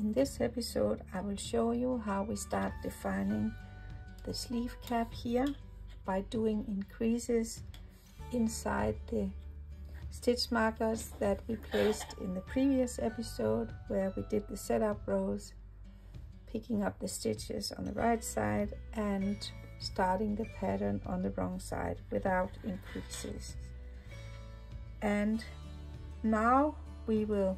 In this episode, I will show you how we start defining the sleeve cap here by doing increases inside the stitch markers that we placed in the previous episode, where we did the setup rows, picking up the stitches on the right side and starting the pattern on the wrong side without increases. And now we will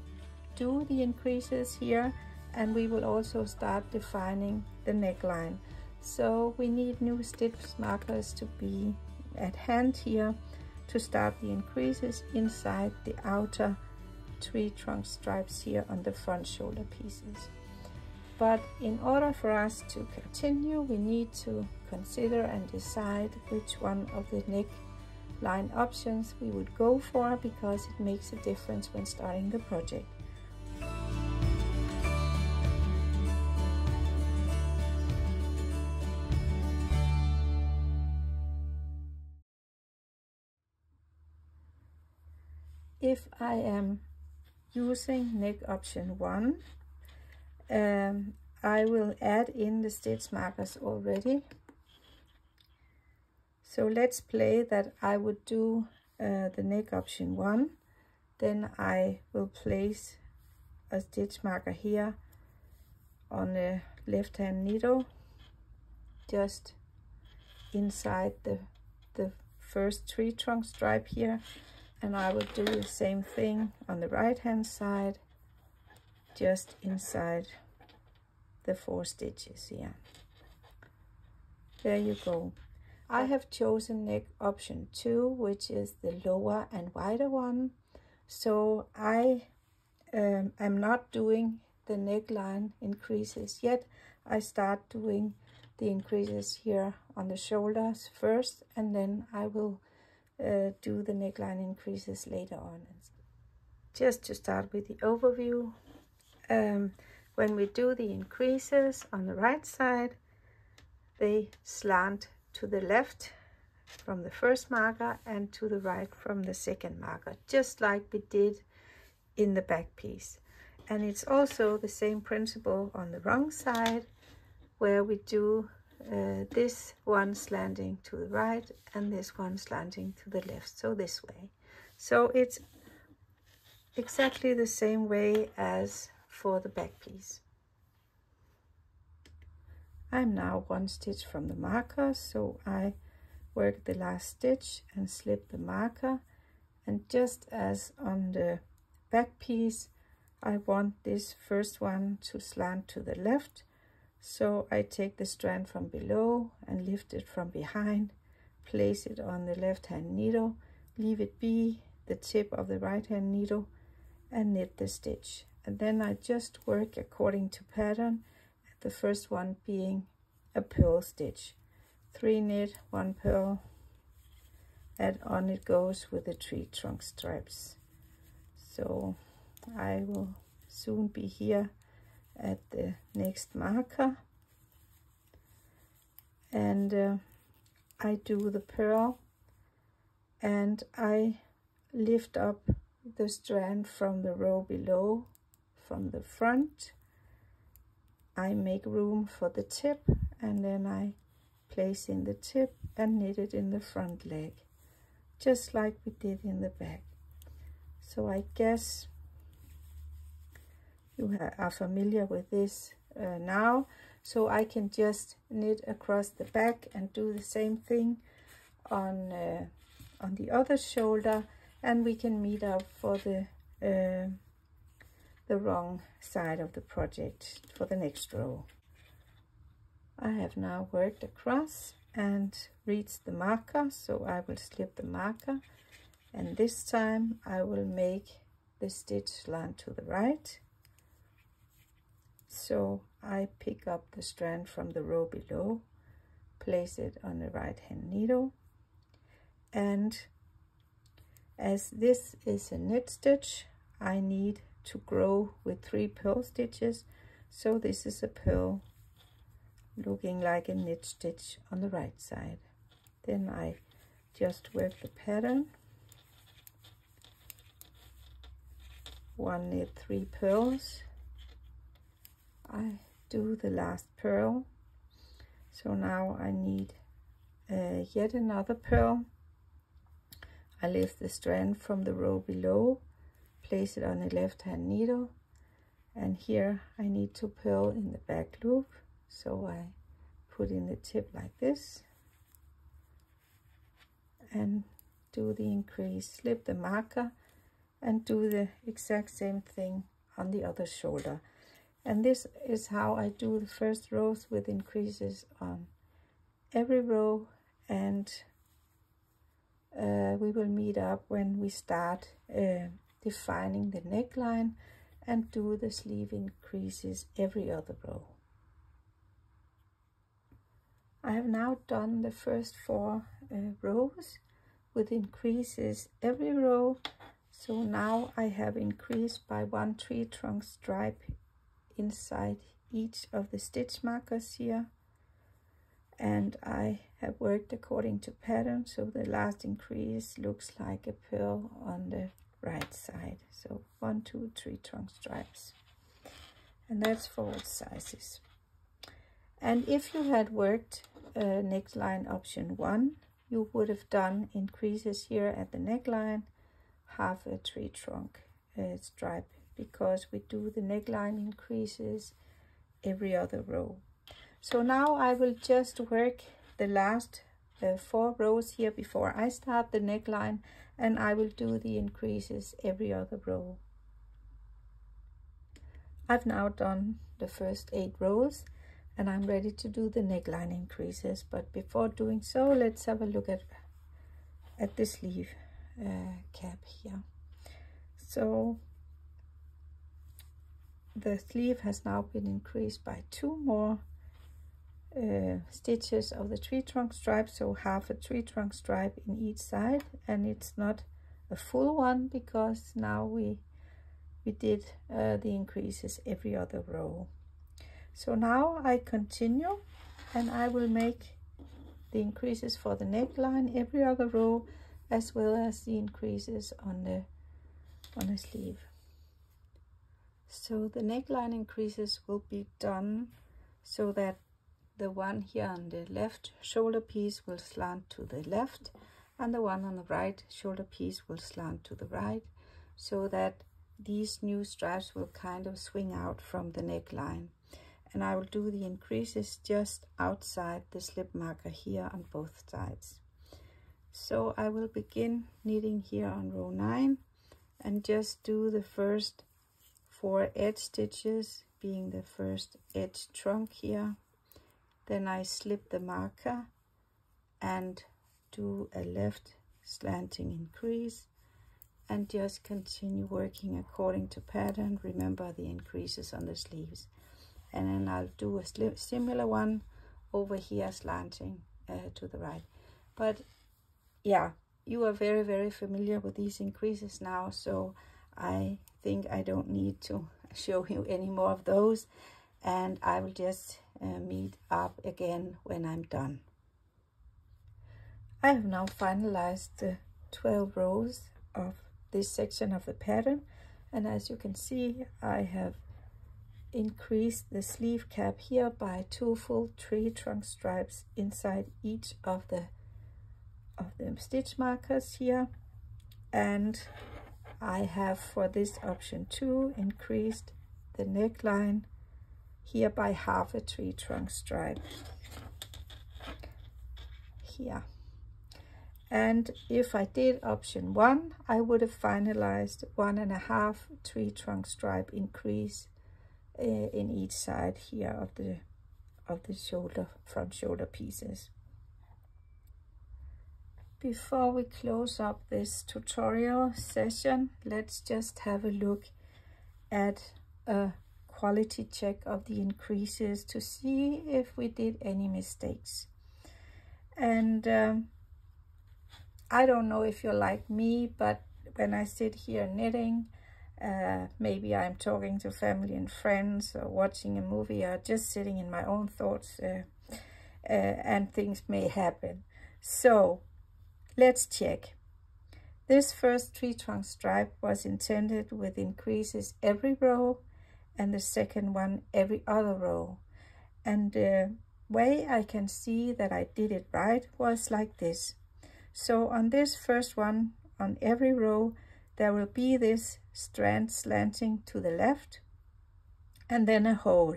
do the increases here, and we will also start defining the neckline. So we need new stitch markers to be at hand here to start the increases inside the outer tree trunk stripes here on the front shoulder pieces. But in order for us to continue, we need to consider and decide which one of the neckline options we would go for, because it makes a difference when starting the project. If I am using neck option 1, I will add in the stitch markers already. So let's play that I would do the neck option 1, then I will place a stitch marker here on the left hand needle, just inside the first tree trunk stripe here, and I will do the same thing on the right hand side, just inside the 4 stitches here. There you go. I have chosen neck option 2, which is the lower and wider one. So I am not doing the neckline increases yet. I start doing the increases here on the shoulders first, and then I will do the neckline increases later on. Just to start with the overview, when we do the increases on the right side, they slant to the left from the first marker and to the right from the second marker, just like we did in the back piece. And it's also the same principle on the wrong side, where we do this one slanting to the right and this one slanting to the left, so this way. So it's exactly the same way as for the back piece. I'm now 1 stitch from the marker, so I work the last stitch and slip the marker, and just as on the back piece, I want this first one to slant to the left. So I take the strand from below and lift it from behind, place it on the left hand needle, leave it be the tip of the right hand needle, and knit the stitch. And then I just work according to pattern, the first one being a purl stitch. 3 knit, 1 purl, and on it goes with the tree trunk stripes. So I will soon be here at the next marker, and I do the purl, and I lift up the strand from the row below from the front. I make room for the tip, and then I place in the tip and knit it in the front leg, just like we did in the back. So I guess you are familiar with this now, so I can just knit across the back and do the same thing on the other shoulder, and we can meet up for the wrong side of the project for the next row. I have now worked across and reached the marker, so I will slip the marker, and this time I will make the stitch slant to the right. So I pick up the strand from the row below, place it on the right hand needle, and as this is a knit stitch, I need to grow with 3 purl stitches, so this is a purl looking like a knit stitch on the right side. Then I just work the pattern, 1 knit, 3 purls, I do the last purl. So now I need yet another purl. I lift the strand from the row below, place it on the left hand needle, and here I need to purl in the back loop. So I put in the tip like this and do the increase, slip the marker, and do the exact same thing on the other shoulder. And this is how I do the first rows with increases on every row, and we will meet up when we start defining the neckline and do the sleeve increases every other row. I have now done the first 4 rows with increases every row. So now I have increased by 1 tree trunk stripe inside each of the stitch markers here, and I have worked according to pattern, so the last increase looks like a purl on the right side. So 1, 2, 3 trunk stripes, and that's for all sizes. And if you had worked neckline option 1, you would have done increases here at the neckline, half a tree trunk stripe, because we do the neckline increases every other row. So now I will just work the last 4 rows here before I start the neckline, and I will do the increases every other row. I've now done the first 8 rows, and I'm ready to do the neckline increases. But before doing so, let's have a look at the sleeve cap here. So the sleeve has now been increased by 2 more stitches of the tree trunk stripe, so half a tree trunk stripe in each side, and it's not a full one because now we did the increases every other row. So now I continue, and I will make the increases for the neckline every other row, as well as the increases on the sleeve. So the neckline increases will be done so that the one here on the left shoulder piece will slant to the left, and the one on the right shoulder piece will slant to the right, so that these new stripes will kind of swing out from the neckline. And I will do the increases just outside the slip marker here on both sides. So I will begin knitting here on row 9 and just do the first 4 edge stitches, being the first edge trunk here. Then I slip the marker and do a left slanting increase, and just continue working according to pattern. Remember the increases on the sleeves. And then I'll do a similar one over here, slanting to the right. But yeah, you are very, very familiar with these increases now, so I think I don't need to show you any more of those, and I will just meet up again when I'm done. I have now finalized the 12 rows of this section of the pattern, and as you can see, I have increased the sleeve cap here by 2 full tree trunk stripes inside each of the stitch markers here, and I have for this option 2 increased the neckline here by half a tree trunk stripe here. And if I did option 1, I would have finalized 1.5 tree trunk stripe increase in each side here of the shoulder, front shoulder pieces. Before we close up this tutorial session, let's just have a look at a quality check of the increases to see if we did any mistakes. And I don't know if you're like me, but when I sit here knitting, maybe I'm talking to family and friends, or watching a movie, or just sitting in my own thoughts, and things may happen. So let's check. This first tree trunk stripe was intended with increases every row, and the second one every other row. And the way I can see that I did it right was like this. So on this first one, on every row, there will be this strand slanting to the left, and then a hole.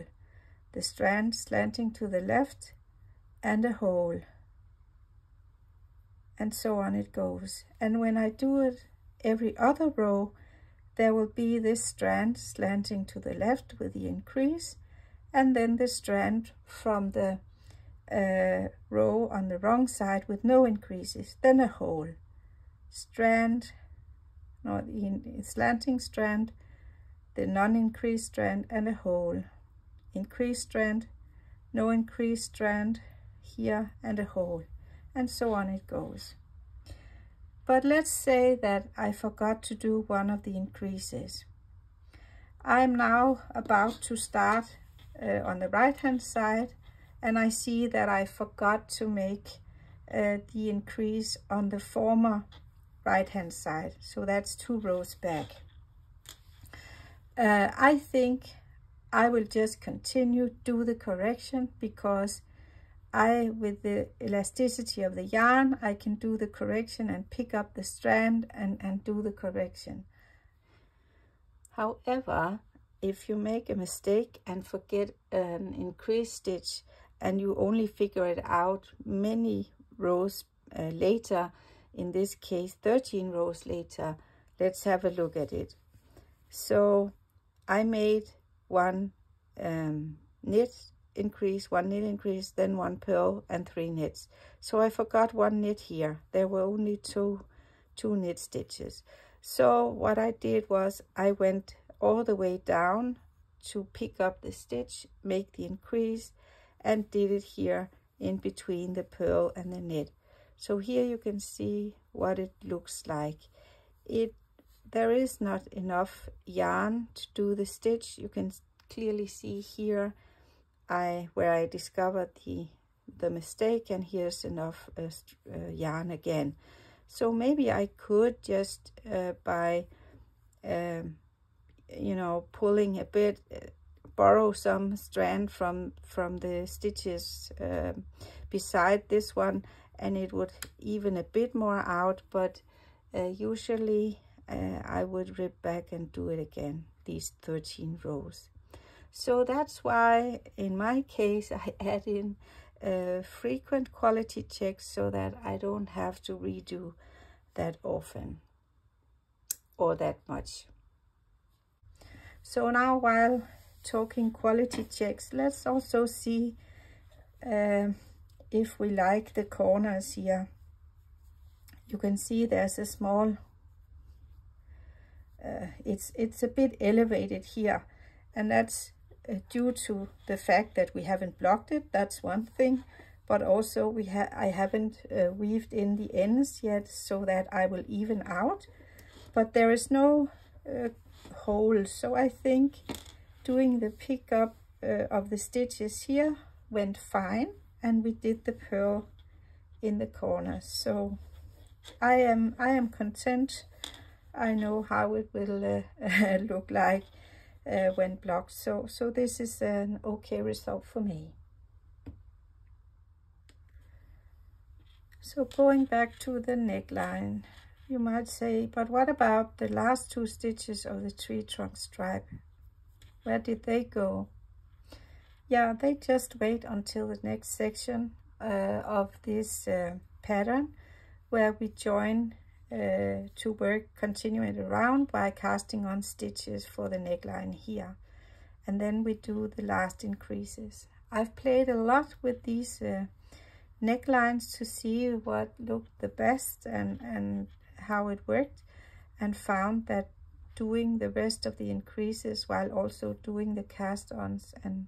The strand slanting to the left, and a hole. And so on it goes. And when I do it every other row, there will be this strand slanting to the left with the increase, and then the strand from the row on the wrong side with no increases, then a hole. Strand, no, the slanting strand, the non-increased strand, and a hole. Increased strand, no increased strand, here, and a hole. And so on it goes. But let's say that I forgot to do one of the increases. I'm now about to start on the right hand side, and I see that I forgot to make the increase on the former right hand side. So that's 2 rows back. I think I will just continue do the correction, because with the elasticity of the yarn, I can do the correction and pick up the strand and do the correction. However, if you make a mistake and forget an increased stitch, and you only figure it out many rows later, in this case 13 rows later, let's have a look at it. So I made one knit increase, 1 knit increase, then 1 purl and 3 knits. So I forgot 1 knit here. There were only two knit stitches. So what I did was I went all the way down to pick up the stitch, make the increase, and did it here in between the purl and the knit. So here you can see what it looks like. There is not enough yarn to do the stitch. You can clearly see here where I discovered the mistake, and here's enough yarn again. So maybe I could just by you know, pulling a bit, borrow some strand from the stitches beside this one, and it would even a bit more out, but usually I would rip back and do it again, these 13 rows. So that's why in my case I add in frequent quality checks, so that I don't have to redo that often or that much. So now, while talking quality checks, let's also see if we like the corners here. You can see there's a small it's a bit elevated here, and that's due to the fact that we haven't blocked it. That's one thing, but also I haven't weaved in the ends yet, so that I will even out. But there is no holes, so I think doing the pickup of the stitches here went fine, and we did the purl in the corners. So I am content. I know how it will look like when blocked, so this is an okay result for me. So going back to the neckline, you might say, but what about the last 2 stitches of the tree trunk stripe? Where did they go? Yeah, they just wait until the next section of this pattern, where we join to work continuing around by casting on stitches for the neckline here, and then we do the last increases. I've played a lot with these necklines to see what looked the best and how it worked, and found that doing the rest of the increases while also doing the cast-ons and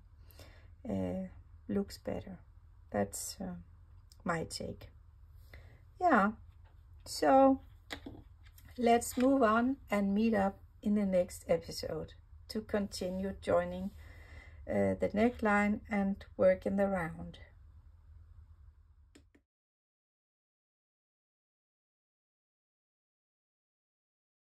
looks better. That's my take. Yeah, so let's move on and meet up in the next episode to continue joining the neckline and work in the round.